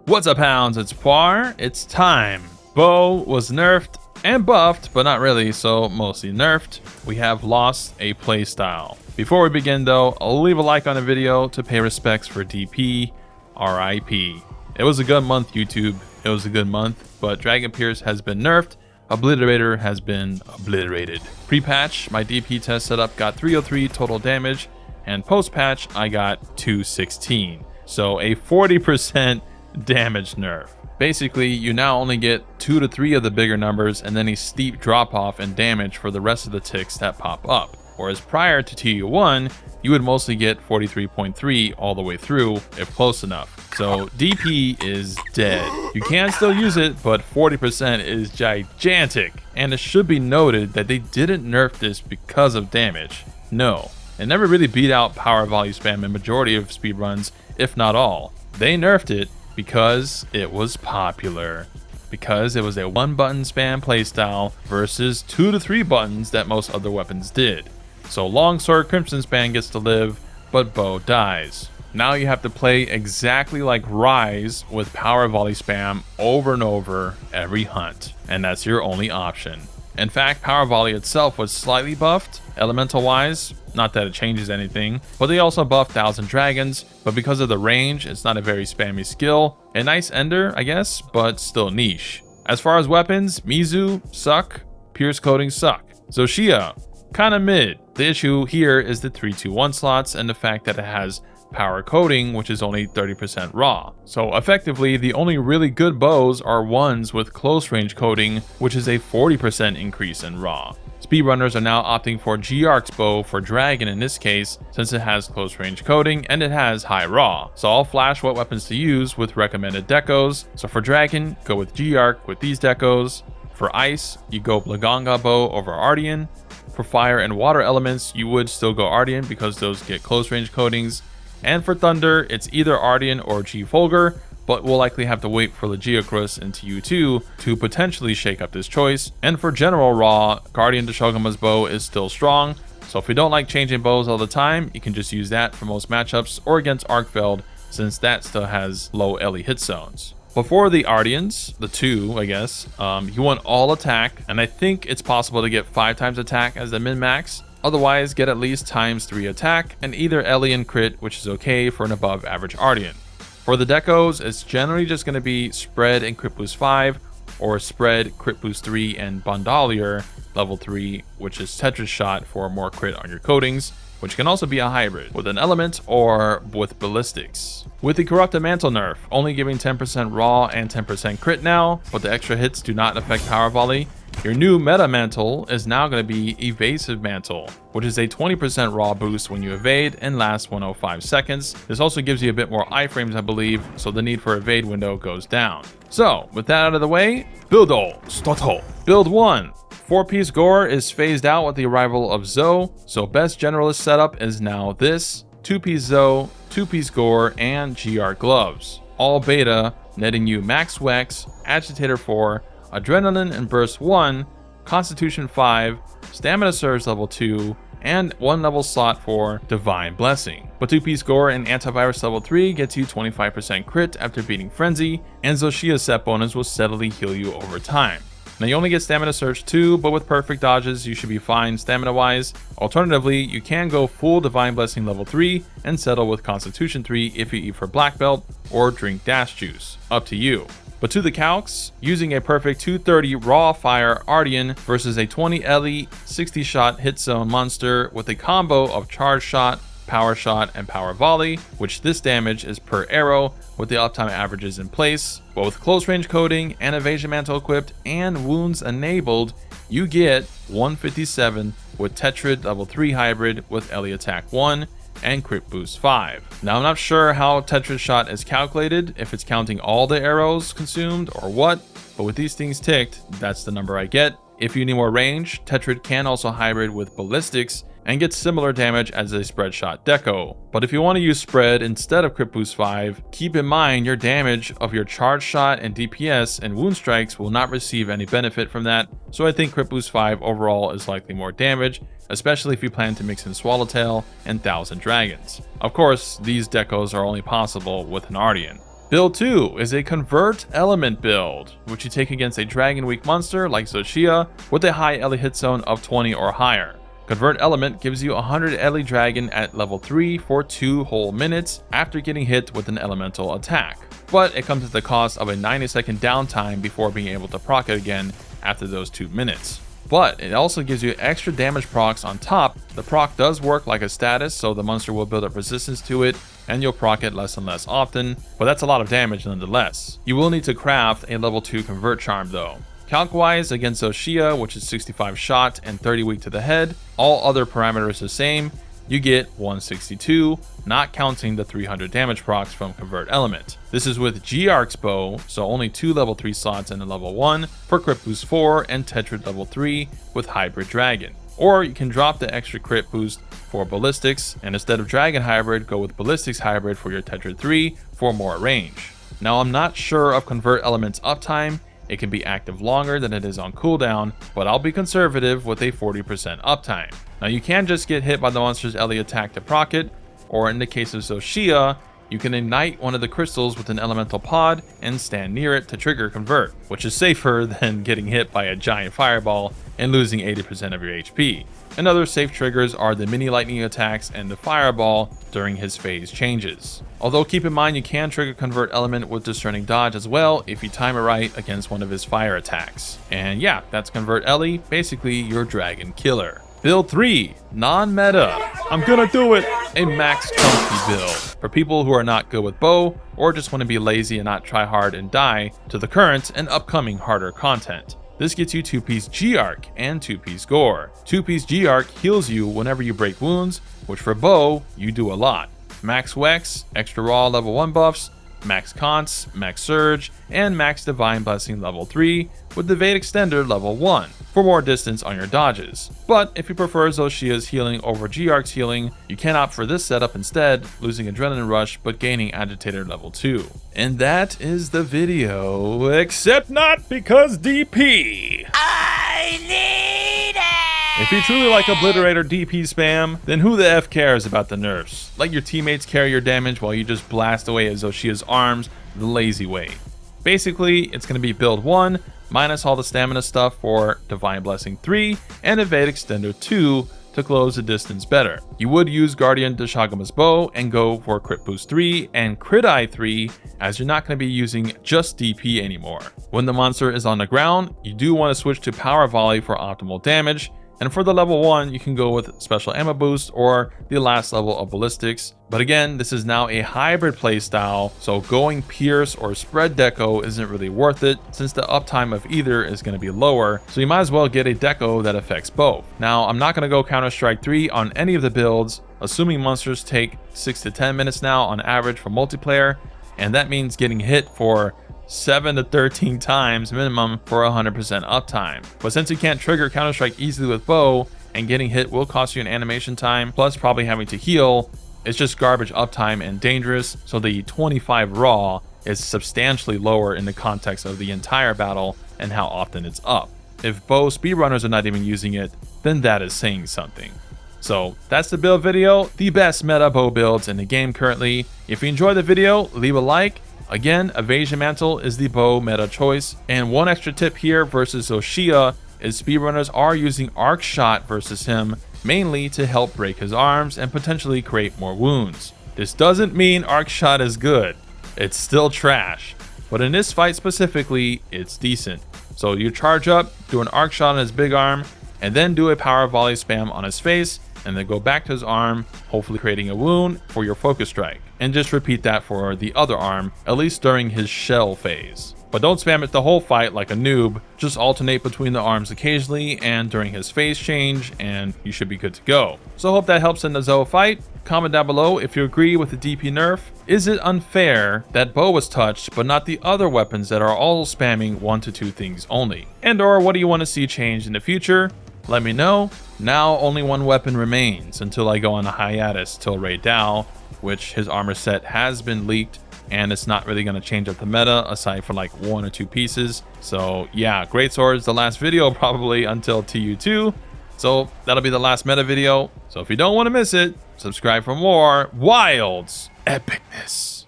What's up, hounds? It's Poir. It's time. Bow was nerfed and buffed, but not really, so mostly nerfed. We have lost a playstyle. Before we begin though, I'll leave a like on the video to pay respects for DP, RIP. It was a good month, YouTube. It was a good month, but Dragon Pierce has been nerfed. Obliterator has been obliterated. Pre-patch, my DP test setup got 303 total damage, and post-patch, I got 216. So a 40% damage nerf. Basically, you now only get 2 to 3 of the bigger numbers and then a steep drop off in damage for the rest of the ticks that pop up. Whereas prior to TU1, you would mostly get 43.3 all the way through if close enough. So DP is dead. You can still use it, but 40% is gigantic. And it should be noted that they didn't nerf this because of damage. No, it never really beat out power volley spam in majority of speedruns, if not all. They nerfed it because it was popular. Because it was a 1-button spam playstyle versus 2 to 3 buttons that most other weapons did. So Longsword Crimson Span gets to live, but Bow dies. Now you have to play exactly like Rise with power volley spam over and over every hunt, and that's your only option. In fact, power volley itself was slightly buffed, elemental wise, not that it changes anything, but they also buffed Thousand Dragons, but because of the range, it's not a very spammy skill. A nice ender, I guess, but still niche. As far as weapons, Mizu suck, Pierce Coating suck. Zoshia, kinda mid. The issue here is the 3-2-1 slots and the fact that it has power coating, which is only 30% raw. So effectively, the only really good bows are ones with close range coating, which is a 40% increase in raw. Speedrunners are now opting for G-Arc's bow for Dragon in this case, since it has close range coating and it has high raw. So I'll flash what weapons to use with recommended decos. So for Dragon, go with G-Arc with these decos. For Ice, you go Blaganga bow over Ardian. For fire and water elements, you would still go Ardian because those get close range coatings. And for Thunder, it's either Ardian or G Fulgur, but we'll likely have to wait for Legiacrus and TU2 to potentially shake up this choice. And for general raw, Guardian de Shoguma's bow is still strong, so if you don't like changing bows all the time, you can just use that for most matchups or against Arkfeld, since that still has low Ellie hit zones. Before the Ardians, the 2, I guess, you want all attack, and I think it's possible to get 5 times attack as the min-max. Otherwise, get at least ×3 attack, and either Ellie and crit, which is okay for an above average Ardian. For the decos, it's generally just going to be spread and crit boost 5, or spread, crit boost 3, and Bandolier level 3, which is Tetris shot for more crit on your coatings, which can also be a hybrid with an element or with ballistics. With the corrupted mantle nerf, only giving 10% raw and 10% crit now, but the extra hits do not affect power volley. Your new meta mantle is now going to be evasive mantle, which is a 20% raw boost when you evade and lasts 105 seconds. This also gives you a bit more iframes, I believe, so the need for evade window goes down. So with that out of the way, build all start. Build 1. 4-piece gore is phased out with the arrival of Zoe, so best generalist setup is now this: 2-piece Zoe, 2-piece gore, and GR gloves. All beta, netting you max Wex, Agitator 4, Adrenaline and Burst 1, Constitution 5, Stamina Surge level 2, and 1 level slot for Divine Blessing. But 2-piece gore and Antivirus level 3 gets you 25% crit after beating Frenzy, and Zoshia's set bonus will steadily heal you over time. Now you only get Stamina Surge 2, but with perfect dodges you should be fine stamina wise. Alternatively, you can go full Divine Blessing level 3 and settle with Constitution 3 if you eat for Black Belt or drink Dash Juice. Up to you. But to the calcs, using a perfect 230 raw fire Ardian versus a 20 Ellie 60 shot hit zone monster with a combo of charge shot, and power volley, which this damage is per arrow with the uptime averages in place. But with close range coating and evasion mantle equipped and wounds enabled, you get 157 with Tetrid level 3 hybrid with Ellie attack 1 and crit boost 5. Now I'm not sure how Tetris shot is calculated, if it's counting all the arrows consumed or what, but with these things ticked, that's the number I get. If you need more range, Tetrid can also hybrid with ballistics and get similar damage as a spread shot deco. But if you want to use spread instead of crit boost 5, keep in mind your damage of your charge shot and DPS and wound strikes will not receive any benefit from that, so I think crit boost 5 overall is likely more damage, especially if you plan to mix in Swallowtail and Thousand Dragons. Of course, these decos are only possible with an Ardian. Build 2 is a convert element build, which you take against a dragon weak monster like Zoshia with a high Ellie hit zone of 20 or higher. Convert element gives you 100 Ellie dragon at level 3 for 2 whole minutes after getting hit with an elemental attack. But it comes at the cost of a 90-second downtime before being able to proc it again after those 2 minutes. But it also gives you extra damage procs on top. The proc does work like a status, so the monster will build up resistance to it, and you'll proc it less and less often, but that's a lot of damage nonetheless. You will need to craft a level 2 convert charm though. Calc-wise, against Zoshia, which is 65 shot and 30 weak to the head, all other parameters the same, you get 162, not counting the 300 damage procs from Convert Element. This is with G-Arc's bow, so only 2 level 3 slots in a level 1 for crit boost 4 and Tetrad level 3 with Hybrid Dragon. Or you can drop the extra crit boost for Ballistics, and instead of Dragon Hybrid, go with Ballistics Hybrid for your Tetrad 3 for more range. Now I'm not sure of Convert Element's uptime. It can be active longer than it is on cooldown, but I'll be conservative with a 40% uptime. Now you can just get hit by the monster's Ellie attack to proc it, or in the case of Zoshia, you can ignite one of the crystals with an elemental pod and stand near it to trigger convert, which is safer than getting hit by a giant fireball and losing 80% of your HP. And other safe triggers are the mini lightning attacks and the fireball during his phase changes. Although keep in mind you can trigger convert element with discerning dodge as well if you time it right against one of his fire attacks. And yeah, that's convert Ellie, basically your dragon killer. Build 3, non-meta. I'm gonna do it! A max chunky build for people who are not good with bow or just want to be lazy and not try hard and die to the current and upcoming harder content. This gets you 2-piece G-Arc and 2-piece Gore. 2-piece G-Arc heals you whenever you break wounds, which for bow, you do a lot. Max Wex, extra raw level 1 buffs, max Cons, max Surge, and max Divine Blessing level 3 with the Vade Extender level 1 for more distance on your dodges. But if you prefer Zoshia's healing over G-Arc's healing, you can opt for this setup instead, losing Adrenaline Rush but gaining Agitator level 2. And that is the video, except not because DP. I need it! If you truly like Obliterator DP spam, then who the F cares about the nerfs? Let your teammates carry your damage while you just blast away at Zoshia's arms the lazy way. Basically, it's going to be build 1, minus all the stamina stuff for Divine Blessing 3, and Evade Extender 2 to close the distance better. You would use Guardian Deshagama's bow and go for Crit Boost 3 and Crit Eye 3, as you're not going to be using just DP anymore. When the monster is on the ground, you do want to switch to Power Volley for optimal damage, and for the level 1, you can go with Special Ammo Boost or the last level of Ballistics. But again, this is now a hybrid playstyle, so going Pierce or Spread Deco isn't really worth it, since the uptime of either is going to be lower, so you might as well get a Deco that affects both. Now, I'm not going to go Counter-Strike 3 on any of the builds, assuming monsters take 6 to 10 minutes now on average for multiplayer, and that means getting hit for 7 to 13 times minimum for 100% uptime. But since you can't trigger Counter-Strike easily with bow, and getting hit will cost you an animation time, plus probably having to heal, it's just garbage uptime and dangerous, so the 25 raw is substantially lower in the context of the entire battle and how often it's up. If bow speedrunners are not even using it, then that is saying something. So that's the build video, the best meta bow builds in the game currently. If you enjoyed the video, leave a like. Again, Evasion Mantle is the bow meta choice. And one extra tip here versus Zoshia is speedrunners are using Arc Shot versus him, mainly to help break his arms and potentially create more wounds. This doesn't mean Arc Shot is good. It's still trash. But in this fight specifically, it's decent. So you charge up, do an Arc Shot on his big arm, and then do a Power Volley spam on his face, and then go back to his arm, hopefully creating a wound for your Focus Strike. And just repeat that for the other arm, at least during his shell phase. But don't spam it the whole fight like a noob, just alternate between the arms occasionally and during his phase change, and you should be good to go. So I hope that helps in the Zo fight. Comment down below if you agree with the DP nerf. Is it unfair that bow was touched but not the other weapons that are all spamming 1 to 2 things only? And or what do you want to see changed in the future? Let me know. Now only one weapon remains until I go on a hiatus till Ray Dow, which his armor set has been leaked and it's not really going to change up the meta aside for like 1 or 2 pieces. So yeah, Greatsword's the last video probably until TU2. So that'll be the last meta video. So if you don't want to miss it, subscribe for more Wilds epicness.